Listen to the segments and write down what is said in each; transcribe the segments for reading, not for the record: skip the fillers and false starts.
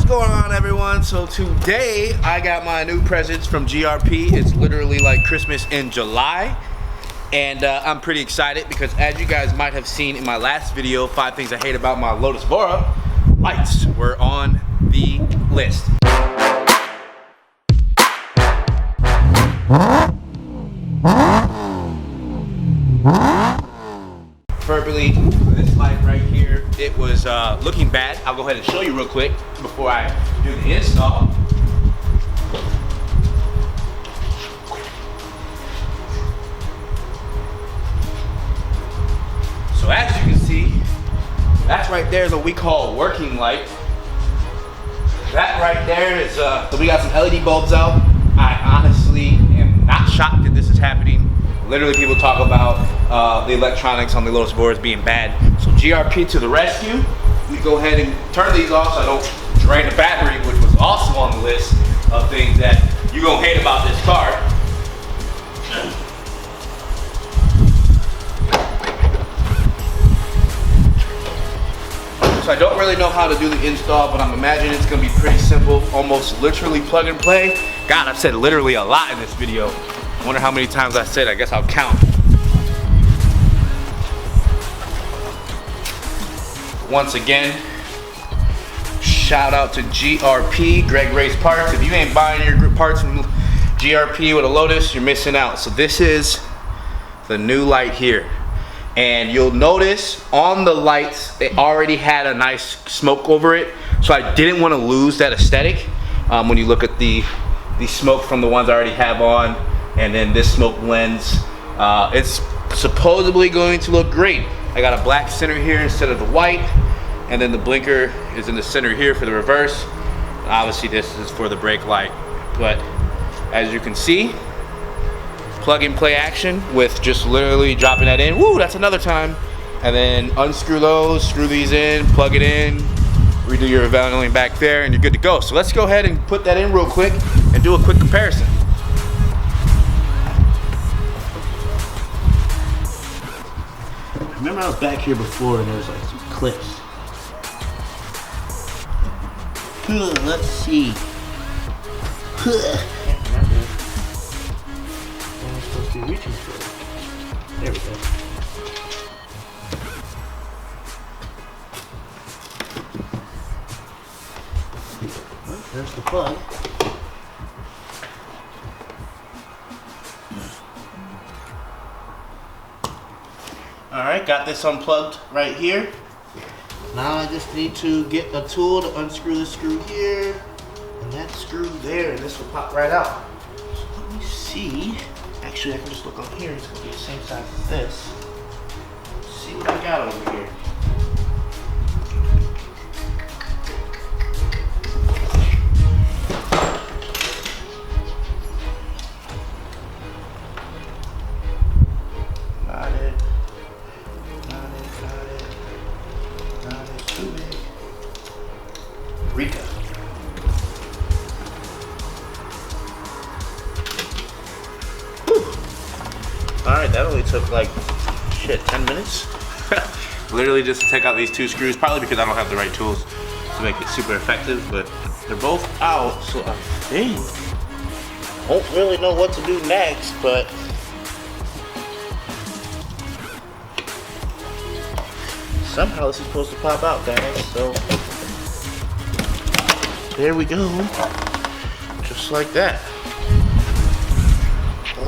going on, everyone? So today I got my new presents from GRP. It's literally like Christmas in July, and I'm pretty excited because, as you guys might have seen in my last video, 5 things I hate about my Lotus Evora, lights were on the list. Preferably this light right here, it was looking bad. I'll go ahead and show you real quick before I do the install. So as you can see, that's right there is what we call working light. That right there is, so we got some LED bulbs out. I honestly am not shocked that this is happening. Literally, people talk about the electronics on the Lotus Evora being bad. So GRP to the rescue. We go ahead and turn these off so I don't drain the battery, which was also on the list of things that you're gonna hate about this car. So I don't really know how to do the install, but I'm imagining it's gonna be pretty simple, almost literally plug and play. God, I've said literally a lot in this video. Wonder how many times I said. I guess I'll count. Once again, shout out to GRP, Greg Ray's Parts. If you ain't buying your parts from GRP with a Lotus, you're missing out. So this is the new light here. And you'll notice on the lights, it already had a nice smoke over it. So I didn't want to lose that aesthetic. When you look at the smoke from the ones I already have on, and then this smoke lens, it's supposedly going to look great. I got a black center here instead of the white, and then the blinker is in the center here for the reverse. Obviously this is for the brake light, but as you can see, plug and play action with just literally dropping that in. Woo, that's another time. And then unscrew those, screw these in, plug it in, redo your valuing back there, and you're good to go. So let's go ahead and put that in real quick and do a quick comparison. Remember I was back here before and there was like some clips. Let's see. Can't remember what I'm supposed to be reaching for. There we go. Well, there's the plug. Alright, got this unplugged right here. Now I just need to get a tool to unscrew the screw here and that screw there, and this will pop right out. So let me see. Actually, I can just look on here. It's going to be the same size as this. Let's see what I got over here. Alright, that only took like, 10 minutes? Literally just to take out these 2 screws, probably because I don't have the right tools to make it super effective, but they're both out, so I think, Don't really know what to do next, but somehow this is supposed to pop out, guys, so there we go. Just like that.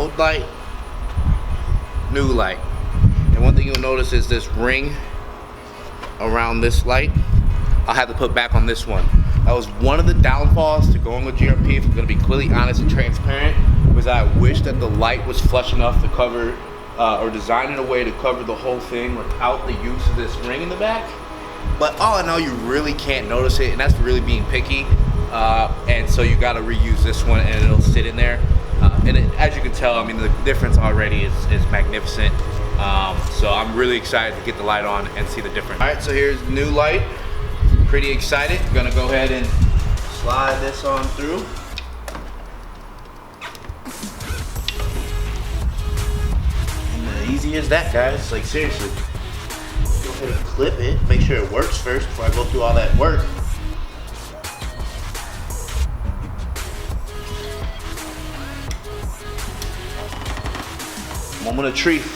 old light, new light. And one thing you'll notice is this ring around this light, I'll have to put back on this one. That was one of the downfalls to going with GRP, if I'm gonna be completely honest and transparent, was I wish that the light was flush enough to cover, or design in a way to cover the whole thing without the use of this ring in the back. But all in all, you really can't notice it, and that's really being picky. And so you gotta reuse this one and it'll sit in there. And as you can tell, I mean, the difference already is magnificent. So I'm really excited to get the light on and see the difference. All right, so here's the new light. Pretty excited. I'm gonna go ahead and slide this on through. And easy as that, guys. Like, seriously. Go ahead and clip it. Make sure it works first before I go through all that work. with a tree. Let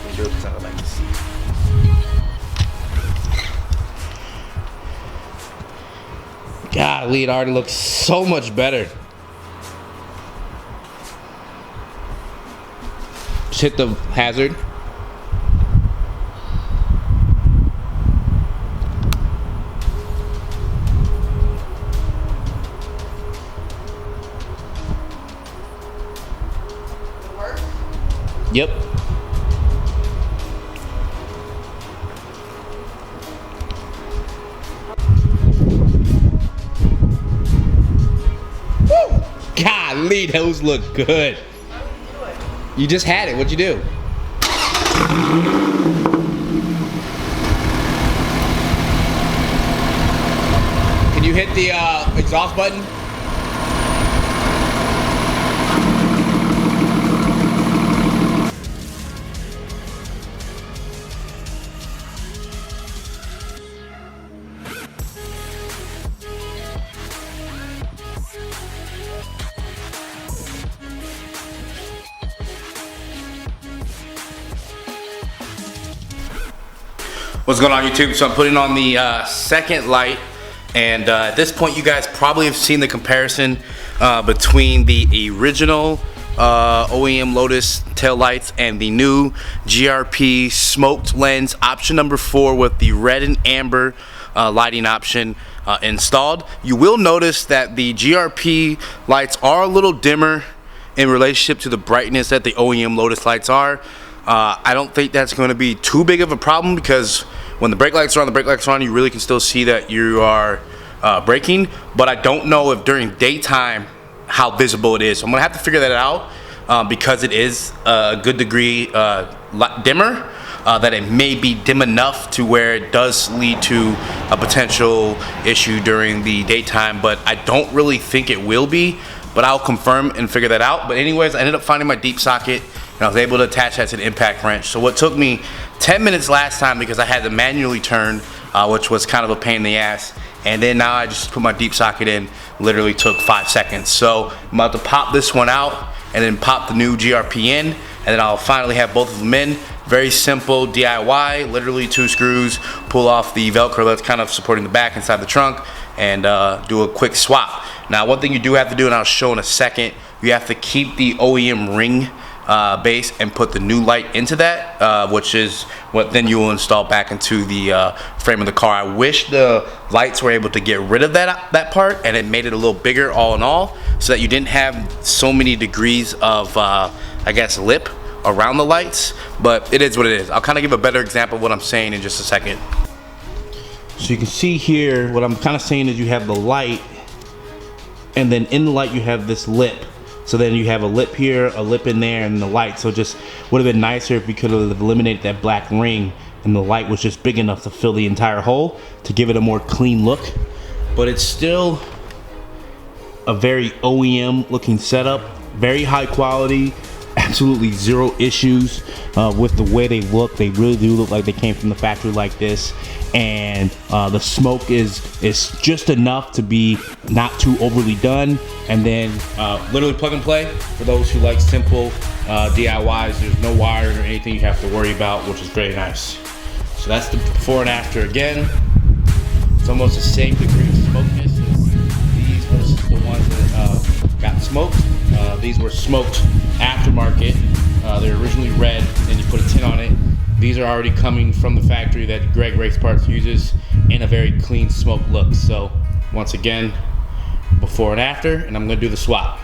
me do it because I would like to see. Golly, it already looks so much better. Just hit the hazard. Yep. Woo! Golly, those look good. You just had it. What'd you do? Can you hit the exhaust button? What's going on, YouTube? So I'm putting on the second light, and at this point you guys probably have seen the comparison between the original OEM Lotus tail lights and the new GRP smoked lens option number 4 with the red and amber lighting option installed. You will notice that the GRP lights are a little dimmer in relationship to the brightness that the OEM Lotus lights are. I don't think that's going to be too big of a problem, because when the brake lights are on, you really can still see that you are braking. But I don't know if during daytime how visible it is. So I'm gonna have to figure that out because it is a good degree dimmer. That it may be dim enough to where it does lead to a potential issue during the daytime, but I don't really think it will be. But I'll confirm and figure that out. But anyways, I ended up finding my deep socket, and I was able to attach that to the impact wrench. So what took me 10 minutes last time, because I had to manually turn, which was kind of a pain in the ass, and then now I just put my deep socket in, literally took 5 seconds. So I'm about to pop this one out and then pop the new GRP in, and then I'll finally have both of them in. Very simple DIY, literally 2 screws, pull off the Velcro that's kind of supporting the back inside the trunk, and do a quick swap. Now, one thing you do have to do, and I'll show in a second, you have to keep the OEM ring base and put the new light into that, which is what then you will install back into the frame of the car. I wish the lights were able to get rid of that part, and it made it a little bigger all in all, so that you didn't have so many degrees of, I guess, lip around the lights. But it is what it is. I'll kind of give a better example of what I'm saying in just a second. So you can see here, what I'm kind of saying is you have the light, and then in the light you have this lip. So then you have a lip here, a lip in there, and the light. So just would have been nicer if we could have eliminated that black ring and the light was just big enough to fill the entire hole to give it a more clean look. But it's still a very OEM looking setup, very high quality, absolutely zero issues with the way they look. They really do look like they came from the factory like this. And the smoke is just enough to be not too overly done. And then literally plug and play for those who like simple DIYs. There's no wires or anything you have to worry about, which is very nice. So that's the before and after again. It's almost the same degree of smokiness as these versus the ones that got smoked. These were smoked aftermarket. They're originally red, and you put a tint on it. These are already coming from the factory that Greg Race Parts uses, in a very clean smoke look. So once again, before and after, and I'm gonna do the swap.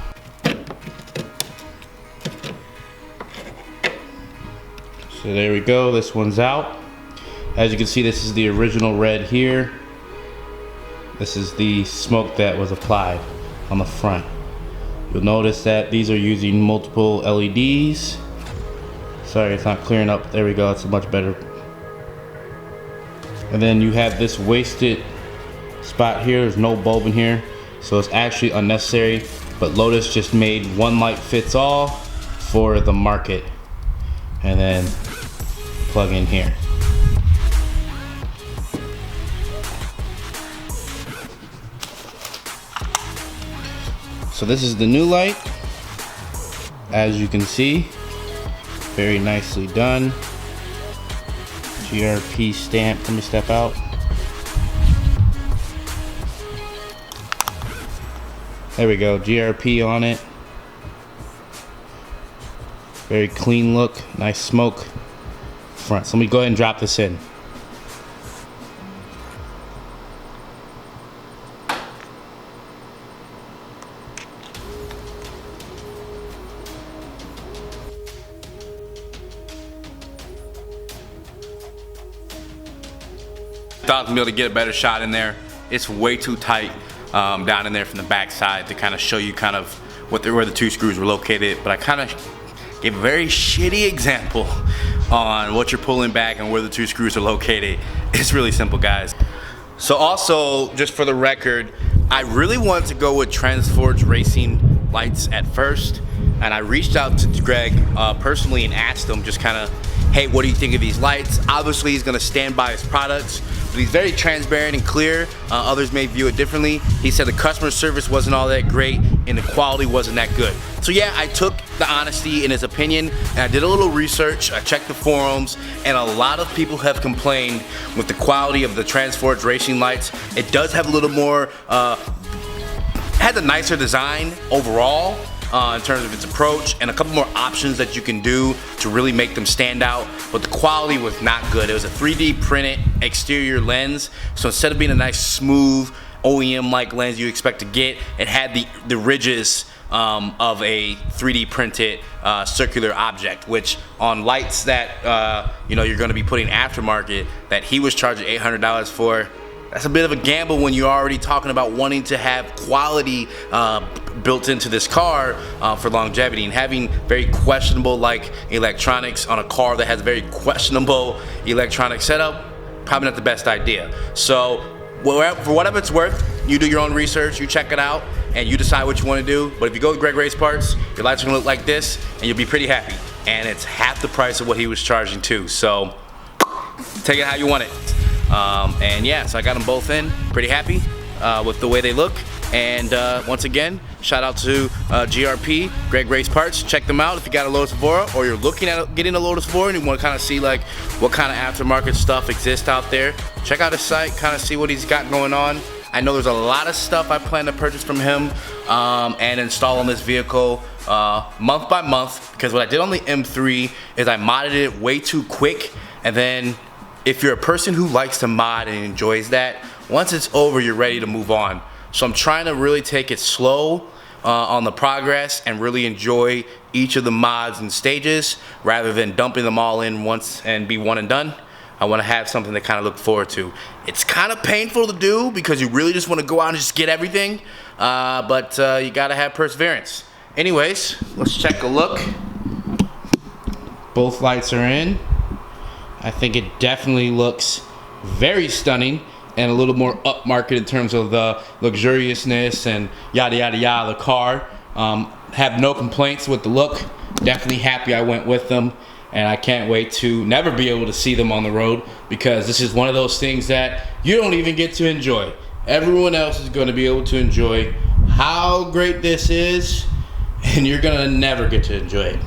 So there we go, this one's out. As you can see, this is the original red here. This is the smoke that was applied on the front. You'll notice that these are using multiple LEDs. Sorry, it's not clearing up. There we go, it's much better. And then you have this wasted spot here. There's no bulb in here, so it's actually unnecessary. But Lotus just made one light fits all for the market. And then plug in here. So this is the new light, as you can see. Very nicely done. GRP stamp. Let me step out. There we go. GRP on it. Very clean look. Nice smoke front. So let me go ahead and drop this in. Thought I was gonna be able to get a better shot in there. It's way too tight down in there from the back side to kind of show you kind of where the two screws were located, but I kind of gave a very shitty example on what you're pulling back and where the two screws are located. It's really simple, guys. So also, just for the record, I really wanted to go with Transforge Racing lights at first, and I reached out to Greg personally and asked him just kind of, hey, what do you think of these lights? Obviously, he's gonna stand by his products, but he's very transparent and clear. Others may view it differently. He said the customer service wasn't all that great and the quality wasn't that good. So yeah, I took the honesty in his opinion and I did a little research. I checked the forums, and a lot of people have complained with the quality of the Transforge Racing lights. It does have a little more, has a nicer design overall. In terms of its approach, and a couple more options that you can do to really make them stand out, but the quality was not good. It was a 3D printed exterior lens, so instead of being a nice smooth OEM like lens you expect to get, it had the ridges of a 3D printed circular object, which on lights that you know, you're going to be putting aftermarket that he was charging $800 for, that's a bit of a gamble when you're already talking about wanting to have quality built into this car for longevity, and having very questionable like electronics on a car that has very questionable electronic setup, probably not the best idea. So for whatever it's worth, you do your own research, you check it out, and you decide what you want to do. But if you go with Greg Race Parts, your lights are gonna look like this, and you'll be pretty happy. And it's half the price of what he was charging too. So take it how you want it. And yeah, so I got them both in, pretty happy with the way they look. And once again, shout out to GRP, Greg Race Parts. Check them out if you got a Lotus Evora, or you're looking at getting a Lotus Evora and you want to kind of see like what kind of aftermarket stuff exists out there. Check out his site, kind of see what he's got going on. I know there's a lot of stuff I plan to purchase from him and install on this vehicle month by month, because what I did on the M3 is I modded it way too quick, and then if you're a person who likes to mod and enjoys that, once it's over, you're ready to move on. So I'm trying to really take it slow on the progress and really enjoy each of the mods and stages rather than dumping them all in once and be one and done. I want to have something to kind of look forward to. It's kind of painful to do because you really just want to go out and just get everything, but you got to have perseverance. Anyways, let's check a look. Both lights are in. I think it definitely looks very stunning and a little more upmarket in terms of the luxuriousness and yada yada yada the car. Have no complaints with the look. Definitely happy I went with them, and I can't wait to never be able to see them on the road, because this is one of those things that you don't even get to enjoy. Everyone else is going to be able to enjoy how great this is, and you're gonna never get to enjoy it.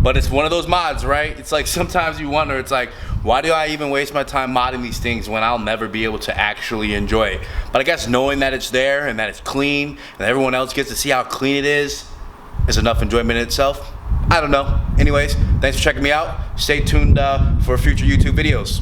But it's one of those mods, right? It's like sometimes you wonder, it's like, why do I even waste my time modding these things when I'll never be able to actually enjoy it? But I guess knowing that it's there and that it's clean and everyone else gets to see how clean it is enough enjoyment in itself. I don't know. Anyways, thanks for checking me out. Stay tuned for future YouTube videos.